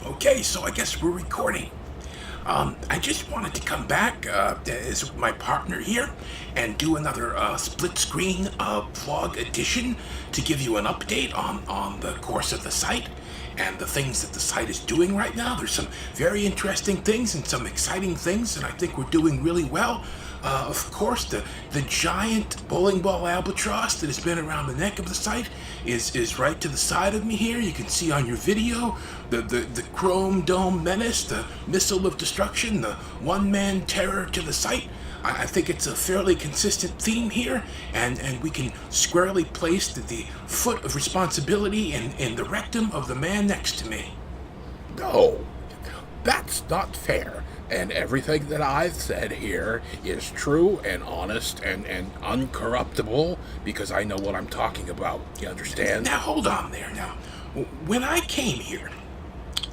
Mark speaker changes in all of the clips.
Speaker 1: Okay, so I guess we're recording. I just wanted to come back as my partner here and do another split screen vlog edition to give you an update on the course of the site and the things that the site is doing right now. There's some very interesting things and some exciting things, and I think we're doing really well. Of course, the giant bowling ball albatross that has been around the neck of the site is right to the side of me here. You can see on your video the chrome dome menace, the missile of destruction, the one-man terror to the site. I think it's a fairly consistent theme here, and we can squarely place the foot of responsibility in the rectum of the man next to me.
Speaker 2: No, that's not fair. And everything that I've said here is true and honest and uncorruptible because I know what I'm talking about. You understand?
Speaker 1: Now, hold on there. Now, when I came here,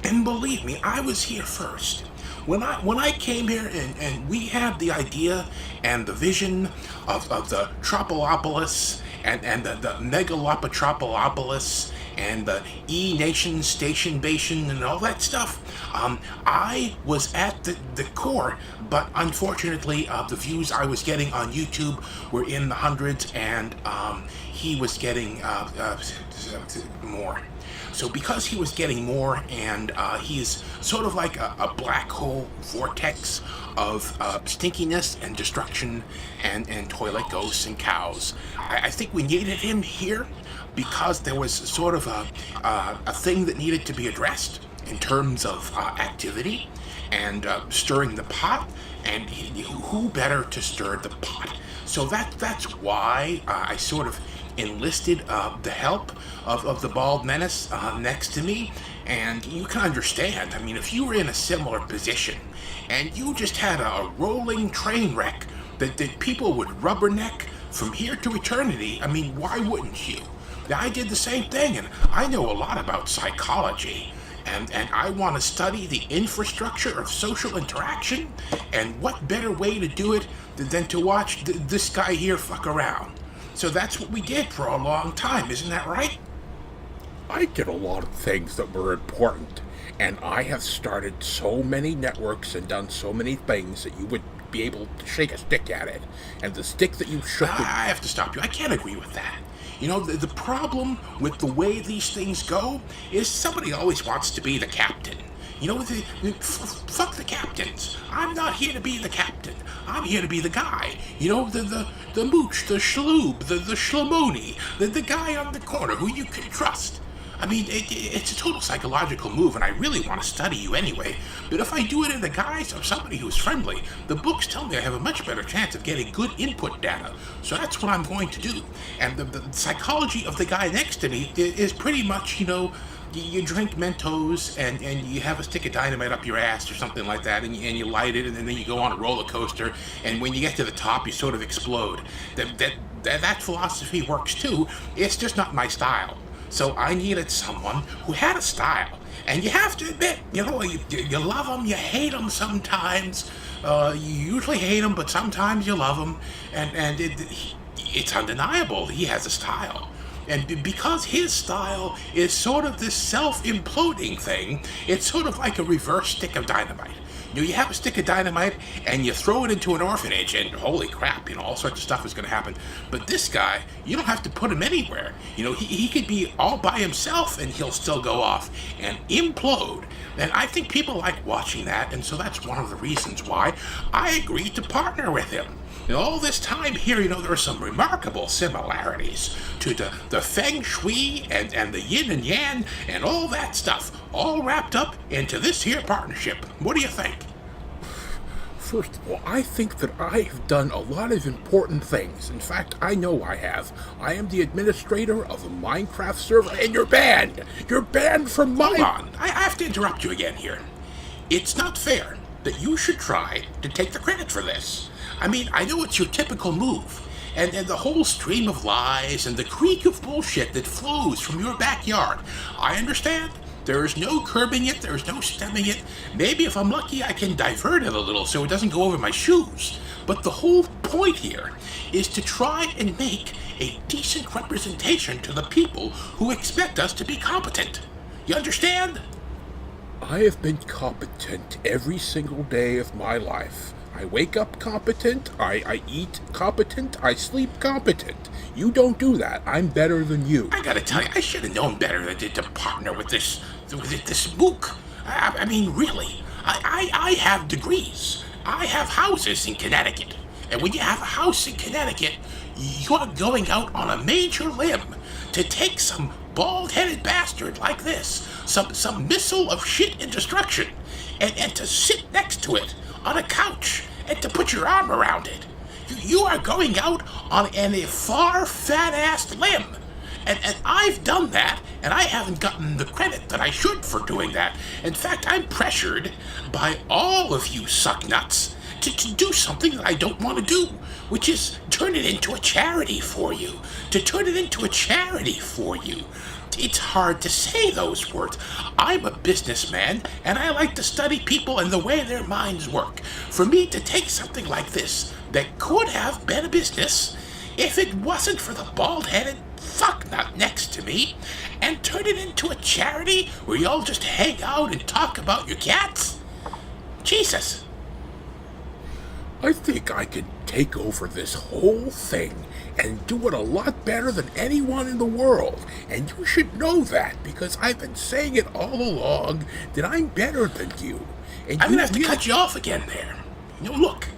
Speaker 1: and believe me, I was here first. When I came here and we had the idea and the vision of the Tropolopolis and the Megalopatropolis and the E-Nation Station Bation and all that stuff, I was at the core, but unfortunately the views I was getting on YouTube were in the hundreds, and he was getting more. So because he was getting more, and he's sort of like a black hole vortex of stinkiness and destruction and toilet ghosts and cows, I think we needed him here because there was sort of a thing that needed to be addressed in terms of activity and stirring the pot, and who better to stir the pot? So that's why I sort of enlisted the help of the bald menace next to me. And you can understand, I mean, if you were in a similar position and you just had a rolling train wreck that people would rubberneck from here to eternity, I mean, why wouldn't you? I did the same thing, and I know a lot about psychology, and I want to study the infrastructure of social interaction, and what better way to do it than to watch this guy here fuck around. So that's what we did for a long time, isn't that right?
Speaker 2: I did a lot of things that were important, and I have started so many networks and done so many things that you would be able to shake a stick at it. And the stick that you shook...
Speaker 1: I have to stop you. I can't agree with that. You know, the problem with the way these things go is somebody always wants to be the captain. You know, fuck the captains. I'm not here to be the captain. I'm here to be the guy. You know, the mooch, the schloob, the schlamoni, the guy on the corner who you can trust. I mean, it's a total psychological move, and I really want to study you anyway. But if I do it in the guise of somebody who's friendly, the books tell me I have a much better chance of getting good input data. So that's what I'm going to do. And the psychology of the guy next to me is pretty much, you know, you drink Mentos and you have a stick of dynamite up your ass or something like that, and you light it, and then you go on a roller coaster, and when you get to the top, you sort of explode. That philosophy works too. It's just not my style. So I needed someone who had a style. And you have to admit, you know, you love them, you hate them sometimes. You usually hate them, but sometimes you love them. And it's undeniable he has a style. And because his style is sort of this self-imploding thing, it's sort of like a reverse stick of dynamite. You know, you have a stick of dynamite and you throw it into an orphanage, and holy crap, you know, all sorts of stuff is going to happen. But this guy, you don't have to put him anywhere. You know, he could be all by himself and he'll still go off and implode. And I think people like watching that, and so that's one of the reasons why I agreed to partner with him. And all this time here, you know, there are some remarkable similarities to the feng shui and the yin and yang and all that stuff, all wrapped up into this here partnership. What do you think?
Speaker 2: First of all, I think that I have done a lot of important things. In fact, I know I have. I am the administrator of a Minecraft server, and you're banned! You're banned from
Speaker 1: Hold on, I have to interrupt you again here. It's not fair that you should try to take the credit for this. I mean, I know it's your typical move, and the whole stream of lies and the creek of bullshit that flows from your backyard. I understand. There is no curbing it, there is no stemming it. Maybe if I'm lucky I can divert it a little so it doesn't go over my shoes. But the whole point here is to try and make a decent representation to the people who expect us to be competent. You understand?
Speaker 2: I have been competent every single day of my life. I wake up competent, I eat competent, I sleep competent. You don't do that. I'm better than you.
Speaker 1: I gotta tell you, I should have known better than to partner with this book. I mean, really, I have degrees. I have houses in Connecticut. And when you have a house in Connecticut, you're going out on a major limb to take some bald-headed bastard like this, some missile of shit and destruction, and to sit next to it on a couch and to put your arm around it. You are going out on a far fat-assed limb. And I've done that, and I haven't gotten the credit that I should for doing that. In fact, I'm pressured by all of you sucknuts to do something that I don't want to do, which is turn it into a charity for you. To turn it into a charity for you. It's hard to say those words. I'm a businessman, and I like to study people and the way their minds work. For me to take something like this that could have been a business, if it wasn't for the bald-headed fucknut next to me, and turn it into a charity where you all just hang out and talk about your cats? Jesus.
Speaker 2: I think I could take over this whole thing and do it a lot better than anyone in the world. And you should know that, because I've been saying it all along that I'm better than you. And
Speaker 1: I'm gonna have to cut you off again there. Look,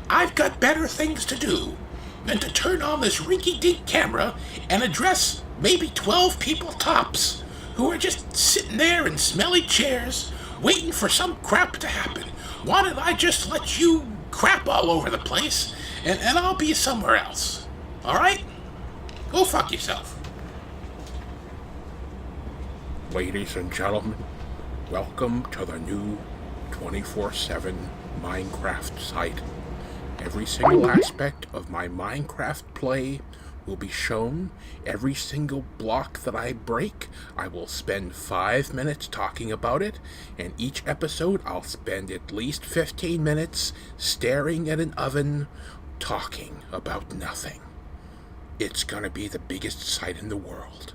Speaker 1: I've got better things to do than to turn on this rinky-dink camera and address maybe 12 people tops who are just sitting there in smelly chairs waiting for some crap to happen. Why don't I just let you crap all over the place and I'll be somewhere else? All right? Go fuck yourself.
Speaker 2: Ladies and gentlemen, welcome to the new 24/7 Minecraft site. Every single aspect of my Minecraft play will be shown. Every single block that I break, I will spend 5 minutes talking about it, and each episode I'll spend at least 15 minutes staring at an oven, talking about nothing. It's gonna be the biggest site in the world.